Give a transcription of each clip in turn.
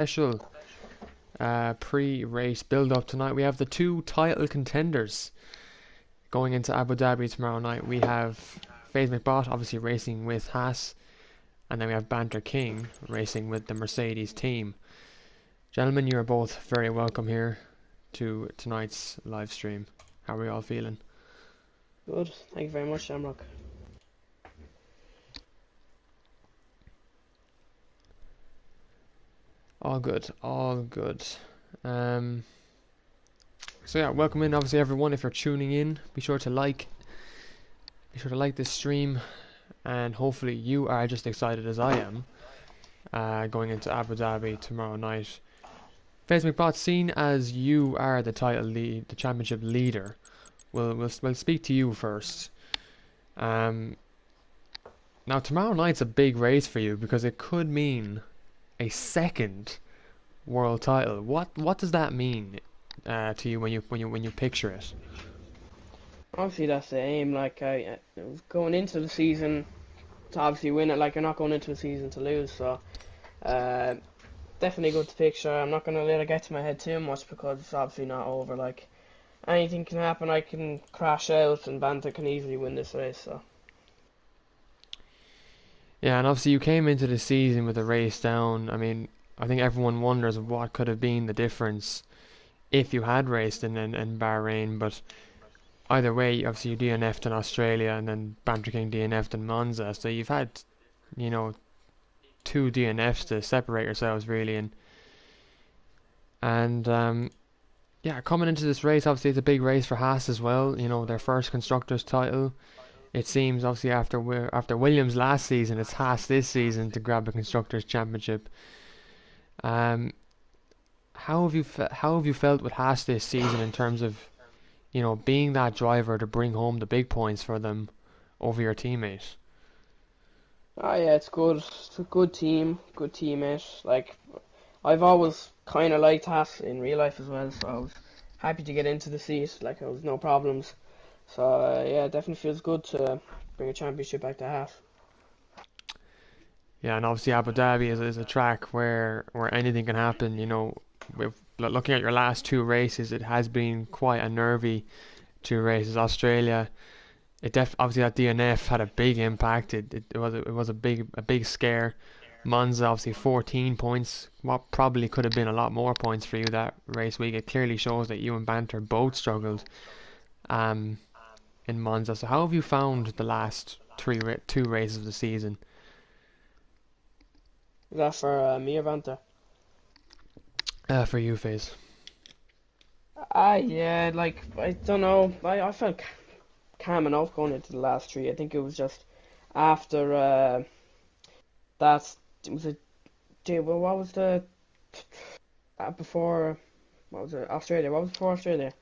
Special pre-race build-up tonight. We have the two title contenders going into Abu Dhabi tomorrow night. We have FaZe McBot obviously racing with Haas, and then we have Banter King racing with the Mercedes team. Gentlemen, you are both very welcome here to tonight's live stream. How are we all feeling? Good. Thank you very much, Shamrock. All good, all good. So yeah, welcome in obviously everyone. If you're tuning in, be sure to like this stream, and hopefully you are just excited as I am going into Abu Dhabi tomorrow night. FaZe McBot, seeing as you are the title lead, the championship leader, we'll speak to you first. Now tomorrow night's a big race for you because it could mean a second world title. What does that mean to you when you picture it? Obviously, that's the aim. Like, I going into the season to obviously win it. Like, you're not going into the season to lose. So, uh, definitely good to picture. I'm not gonna let it get to my head too much because it's obviously not over. Like, anything can happen. I can crash out, and Banter can easily win this race. So. Yeah, and obviously you came into the season with a race down. I mean, I think everyone wonders what could have been the difference if you had raced in Bahrain, but either way, obviously you DNF'd in Australia and then Banter King DNF'd in Monza, so you've had, you know, two DNFs to separate yourselves really, and yeah, coming into this race, obviously it's a big race for Haas as well. You know, their first constructors title. It seems obviously after Williams last season, it's Haas this season to grab a constructors championship. Um, how have you felt with Haas this season in terms of, you know, being that driver to bring home the big points for them over your teammate? Oh yeah, it's good. It's a good team, good teammate. Like, I've always kind of liked Haas in real life as well, so I was happy to get into the seat. Like, there was no problems. So yeah, it definitely feels good to bring a championship back to Haas. Yeah, and obviously Abu Dhabi is a track where anything can happen. You know, with looking at your last two races, it has been quite a nervy two races. Australia, obviously that DNF had a big impact. It was a big scare. Monza obviously 14 points. What probably could have been a lot more points for you that race week. It clearly shows that you and Banter both struggled um in Monza. So how have you found the last two races of the season? Is that for me or Vanta? For you, Faze. Ah, yeah, like, I don't know. I felt calm enough going into the last three. I think it was just after that. Was it? Well, what was the before? What was it? Australia. What was before Australia?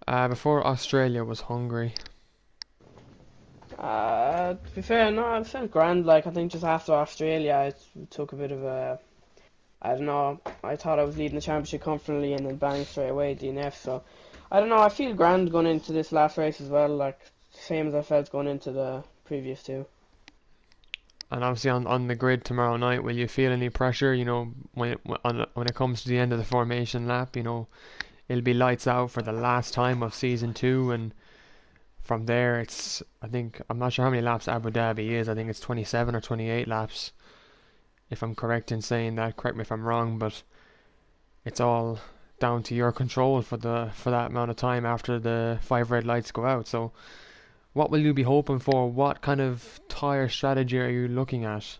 Before Australia was Hungary. To be fair, no, I felt grand. Like, I think just after Australia, I took a bit of a. I don't know. I thought I was leading the championship comfortably, and then bang straight away DNF. So I don't know. I feel grand going into this last race as well. Like, same as I felt going into the previous two. And obviously on the grid tomorrow night, will you feel any pressure? You know, when it comes to the end of the formation lap, you know, it'll be lights out for the last time of season two, and from there it's I think I'm not sure how many laps Abu Dhabi is. I think it's 27 or 28 laps, if I'm correct in saying that. Correct me if I'm wrong, but it's all down to your control for that amount of time after the five red lights go out. So what will you be hoping for? What kind of tire strategy are you looking at?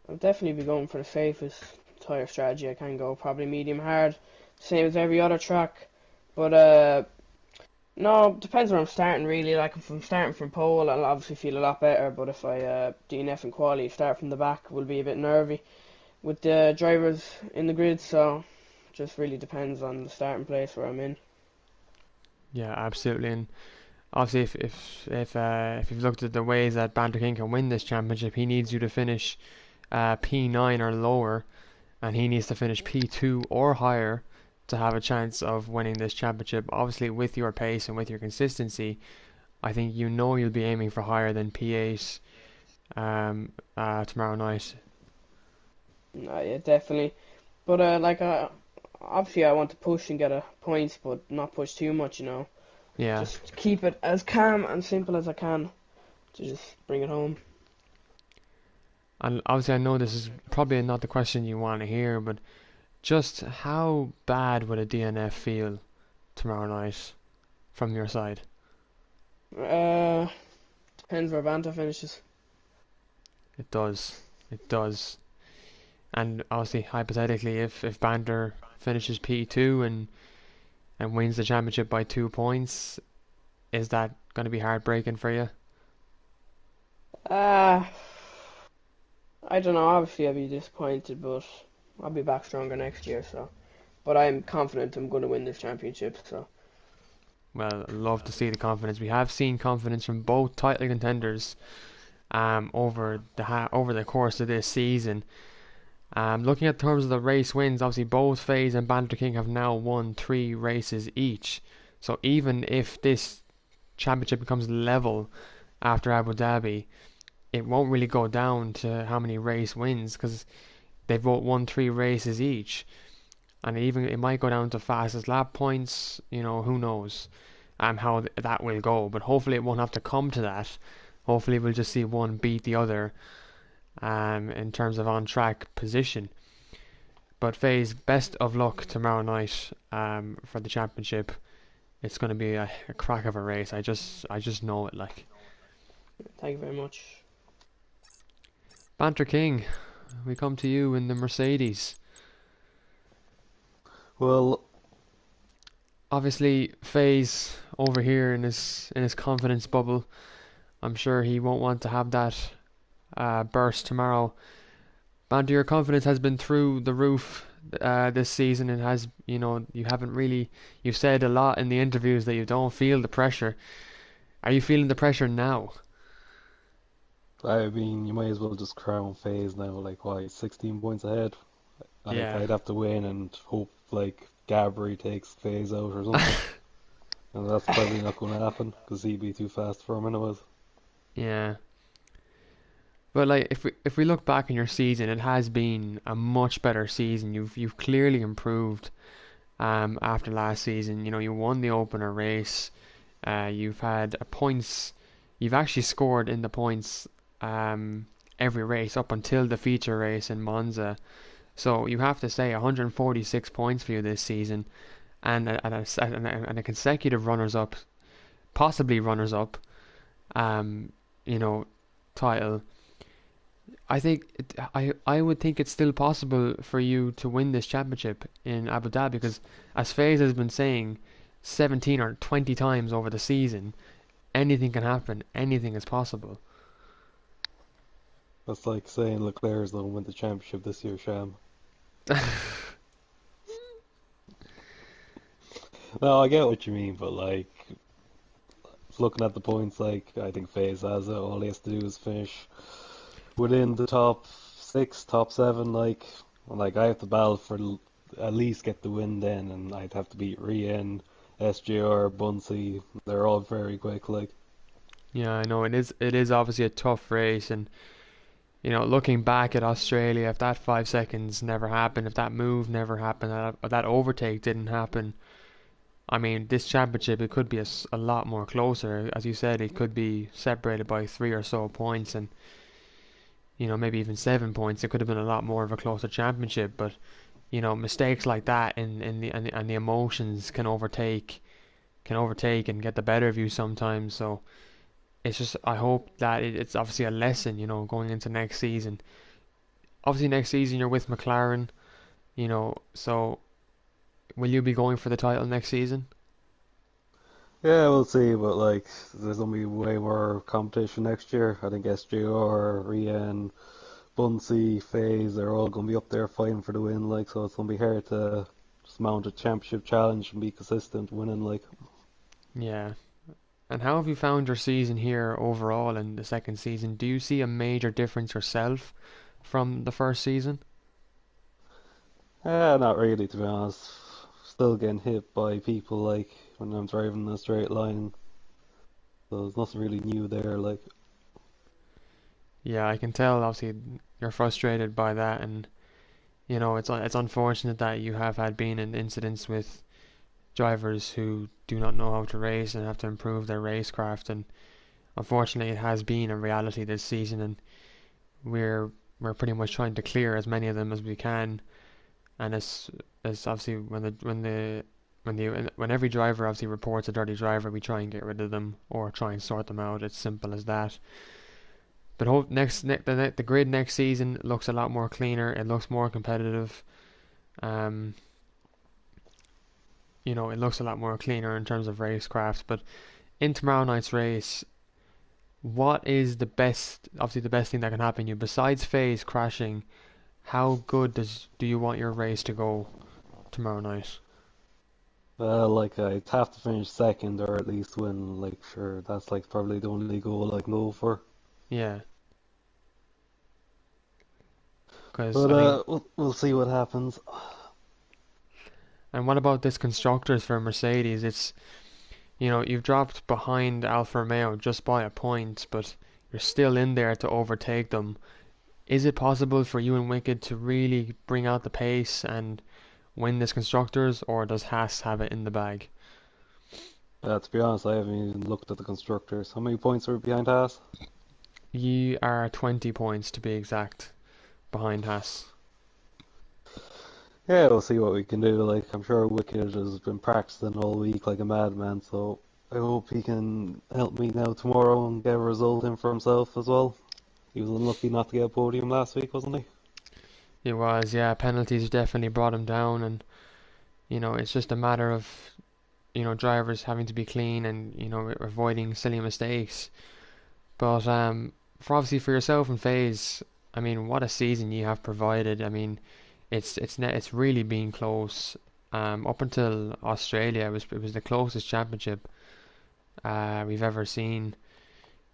I'll definitely be going for the safest tire strategy I can go. Probably medium hard, same as every other track. But no, depends where I'm starting really. Like, if I'm starting from pole, I'll obviously feel a lot better. But if I DNF in quali, start from the back, will be a bit nervy with the drivers in the grid. So just really depends on the starting place where I'm in. Yeah, absolutely. And obviously, if you've looked at the ways that Banter King can win this championship, he needs you to finish P9 or lower, and he needs to finish P2 or higher to have a chance of winning this championship. Obviously, with your pace and with your consistency, I think you know you'll be aiming for higher than P8 tomorrow night. Yeah, definitely. But obviously I want to push and get a points, but not push too much. Yeah. Just keep it as calm and simple as I can to just bring it home. And obviously, I know this is probably not the question you want to hear, but just how bad would a DNF feel tomorrow night from your side? Uh, Depends where Banta finishes. It does. It does. And obviously, hypothetically, if Banter finishes P2 and wins the championship by 2 points, is that going to be heartbreaking for you? Uh, I don't know. Obviously, I'll be disappointed, but I'll be back stronger next year. So, but I'm confident I'm going to win this championship. So, Well, I love to see the confidence. We have seen confidence from both title contenders over the course of this season. Looking at terms of the race wins, obviously both FaZe and Banter King have now won 3 races each. So even if this championship becomes level after Abu Dhabi, it won't really go down to how many race wins because they've both won 3 races each, and even it might go down to fastest lap points. Who knows how that will go, but hopefully it won't have to come to that. Hopefully we'll just see one beat the other in terms of on track position. But FaZe, best of luck tomorrow night for the championship. It's going to be a crack of a race. I just know it. Like, thank you very much. Banter King, we come to you in the Mercedes. Well, Obviously, FaZe over here in his confidence bubble. I'm sure he won't want to have that burst tomorrow. Banter, your confidence has been through the roof this season. It has, you haven't really. You've said a lot in the interviews that you don't feel the pressure. Are you feeling the pressure now? I mean, you might as well just crown FaZe now, like, why, 16 points ahead? Like, Yeah, I'd have to win and hope, like, Gabri takes FaZe out or something. And that's probably not going to happen, because he'd be too fast for him anyways. yeah. But like, if we look back in your season, it has been a much better season. You've clearly improved after last season. You won the opener race. You've had a points. You've actually scored in the points every race up until the feature race in Monza. So you have to say 146 points for you this season, and a consecutive runners up, possibly runners up, um, you know, title. I would think it's still possible for you to win this championship in Abu Dhabi because, as FaZe has been saying, 17 or 20 times over the season, anything can happen. Anything is possible. That's like saying Leclerc's going to win the championship this year, Sham. No, I get what you mean, but, like, looking at the points, like, I think FaZe has it. All he has to do is finish within the top six, top seven, like I have to battle for at least get the win then, and I'd have to beat Rien, SJR, Bunsey. They're all very quick, like. Yeah, I know it is obviously a tough race, and looking back at Australia, if that 5 seconds never happened, if that move never happened, that overtake didn't happen, I mean, this championship it could be a lot more closer. As you said, it could be separated by 3 or so points, and maybe even 7 points. It could have been a lot more of a closer championship, but mistakes like that and the emotions can overtake and get the better of you sometimes. So it's just I hope that it's obviously a lesson, going into next season. Obviously, next season you're with McLaren, so will you be going for the title next season? Yeah, we'll see, but like, there's gonna be way more competition next year. I think SJR, Rien, Bunsey, FaZe, they're all gonna be up there fighting for the win, like, so it's gonna be hard to just mount a championship challenge and be consistent winning, like. Yeah. And how have you found your season here overall in the second season? Do you see a major difference yourself from the first season? Not really, to be honest. Still getting hit by people, like, when I'm driving in a straight line, so there's nothing really new there, like. Yeah, I can tell obviously you're frustrated by that, and you know, it's unfortunate that you have had been in incidents with drivers who do not know how to race and have to improve their racecraft, and unfortunately it has been a reality this season, and we're we're pretty much trying to clear as many of them as we can. And as obviously when every driver obviously reports a dirty driver, we try and get rid of them or try and sort them out. It's simple as that. But hope the grid next season looks a lot more cleaner. It looks more competitive. Um, you know, it looks a lot more cleaner in terms of racecraft. But in tomorrow night's race, what is obviously the best thing that can happen to you besides phase crashing? How good do you want your race to go tomorrow night? Like I'd have to finish second or at least win. Like sure, that's like probably the only goal I can go for. Yeah, because But I think. we'll see what happens. And what about this constructors for Mercedes? It's, you know, you've dropped behind Alfa Romeo just by a point, but you're still in there to overtake them. Is it possible for you and Wicked to really bring out the pace and win this constructors, or does Haas have it in the bag? To be honest, I haven't even looked at the constructors. How many points are behind Haas? You are 20 points to be exact behind Haas. Yeah, we'll see what we can do. Like, I'm sure Wicked has been practicing all week like a madman, so I hope he can help me now tomorrow and get a result in for himself as well. He was unlucky not to get a podium last week, wasn't he? It was, yeah, penalties definitely brought him down, and you know, it's just a matter of, you know, drivers having to be clean and, you know, avoiding silly mistakes. But for obviously for yourself and FaZe, I mean, what a season you have provided. I mean, it's really been close. Up until Australia, it was the closest championship we've ever seen.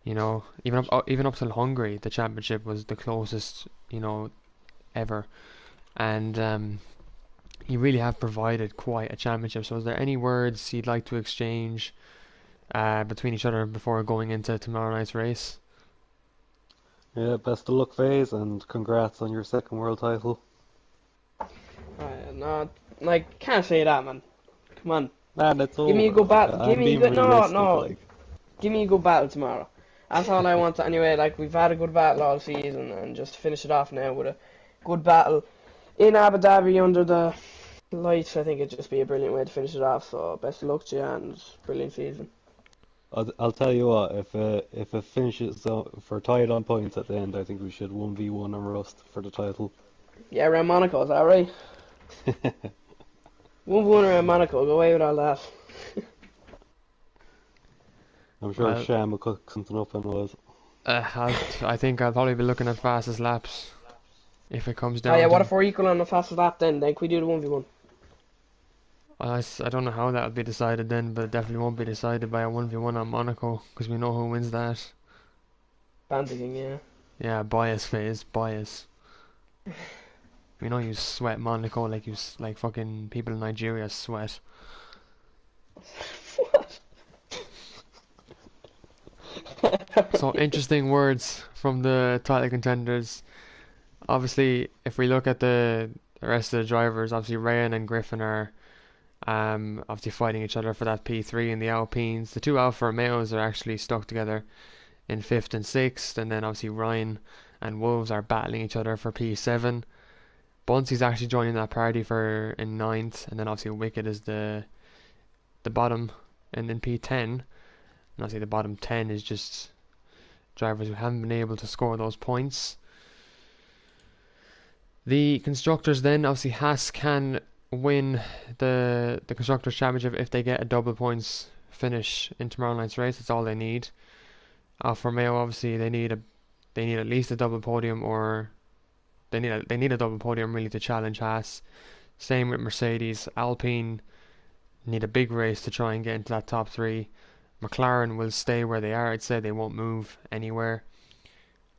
You know, even up till Hungary, the championship was the closest, you know, ever. And you really have provided quite a championship. So, is there any words you'd like to exchange between each other before going into tomorrow night's race? Yeah, best of luck, FaZe, and congrats on your second world title. No, like, can't say that, man. Come on. Man, it's Give me a good over. battle. Give I'm me a being good. No, realistic, no. like. Give me a good battle tomorrow. That's all I want anyway. Like, we've had a good battle all season, and just to finish it off now with a good battle in Abu Dhabi under the lights, I think it'd just be a brilliant way to finish it off. So, best of luck to you, and brilliant season. I'll tell you what, if it finishes for tied on points at the end, I think we should 1v1 on Rust for the title. Yeah, around Monaco, is that right? 1-1 around Monaco, go away with all that. I'm sure Well, Sham will cook something up and was. I think I'll probably be looking at fastest laps if it comes Oh yeah, down what to. if we're equal on the fastest lap then? Then can we do the 1v1? I don't know how that will be decided then, but it definitely won't be decided by a 1v1 on Monaco because we know who wins that. Bandaging, yeah. Yeah, bias phase, bias. We know you sweat Monaco like like fucking people in Nigeria sweat. So interesting words from the title contenders. Obviously, if we look at the rest of the drivers, obviously Ryan and Griffin are obviously fighting each other for that P3 in the Alpines. The two Alfa Romeos are actually stuck together in fifth and sixth, and then obviously Ryan and Wolves are battling each other for P7. Bunsy's actually joining that party for in ninth, and then obviously Wicked is the bottom, and in P10. And obviously the bottom 10 is just drivers who haven't been able to score those points. The constructors then, obviously Haas can win the constructors championship if they get a double points finish in tomorrow night's race. That's all they need. Alfa Romeo, obviously they need at least a double podium, or they need a double podium really to challenge Haas. Same with Mercedes. Alpine need a big race to try and get into that top three. McLaren will stay where they are. I'd say they won't move anywhere.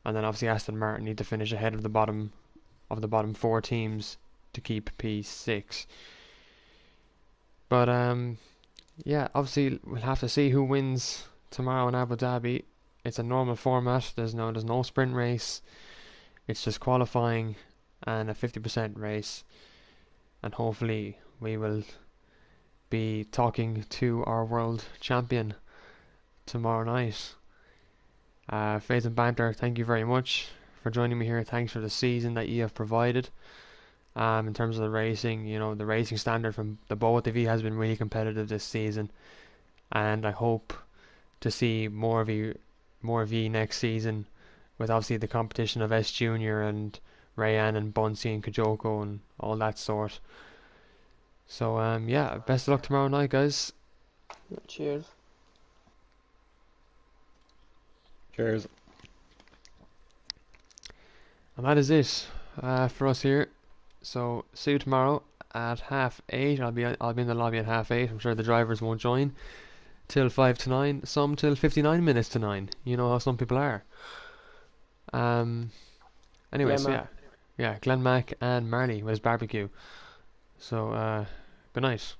And then obviously Aston Martin need to finish ahead of the bottom four teams to keep P6. But yeah, obviously we'll have to see who wins tomorrow in Abu Dhabi. It's a normal format. There's no sprint race. It's just qualifying and a 50% race, and hopefully we will be talking to our world champion tomorrow night. Faith and Banter, thank you very much for joining me here. Thanks for the season that you have provided. In terms of the racing, the racing standard from the both of you has been really competitive this season, and I hope to see more of you next season, with obviously the competition of S Junior and Rayan and Bunsey and Kajoko and all that sort. So yeah, best of luck tomorrow night, guys. Cheers. Cheers. And that is it for us here. So see you tomorrow at 8:30. I'll be in the lobby at 8:30. I'm sure the drivers won't join till 5 to 9. Some till 59 minutes to 9. You know how some people are. Anyways, yeah, Glenn Mack and Marley with his barbecue. So good night.